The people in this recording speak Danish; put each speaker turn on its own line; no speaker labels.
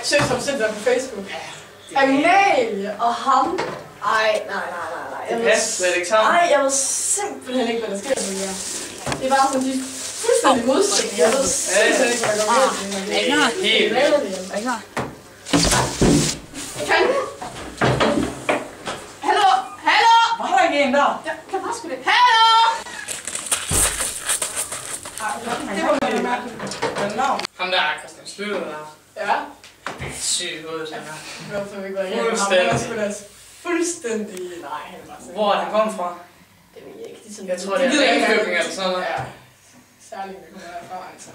Søs har du set det på Facebook? Amalie og ham. Ej, nej.
Det passer slet ikke sammen.
Nej, jeg ved simpelthen ikke, hvad der sker på det her. Det er bare sådan, de fuldstændig modsætninger. Jeg ved simpelthen ikke, hvad der går med.
Helt vildt.
Ikke her. Kan du? Hallo?
Var der ikke en der?
Ja, kan bare sgu det. Hallo? Det var lidt mærkeligt.
Hvad navn? Ham der er Christian Slytter der.
Ja.
Syg hoved, sådan her.
Hvorfor vi går igennem? Fuldstændig. Nej, han var sådan.
Hvor er han kommet fra?
Det ved jeg ikke. De sådan,
Jeg tror, det er Ringkøbing eller sådan noget.
Ja. Særligt, det kommer derfra, altså.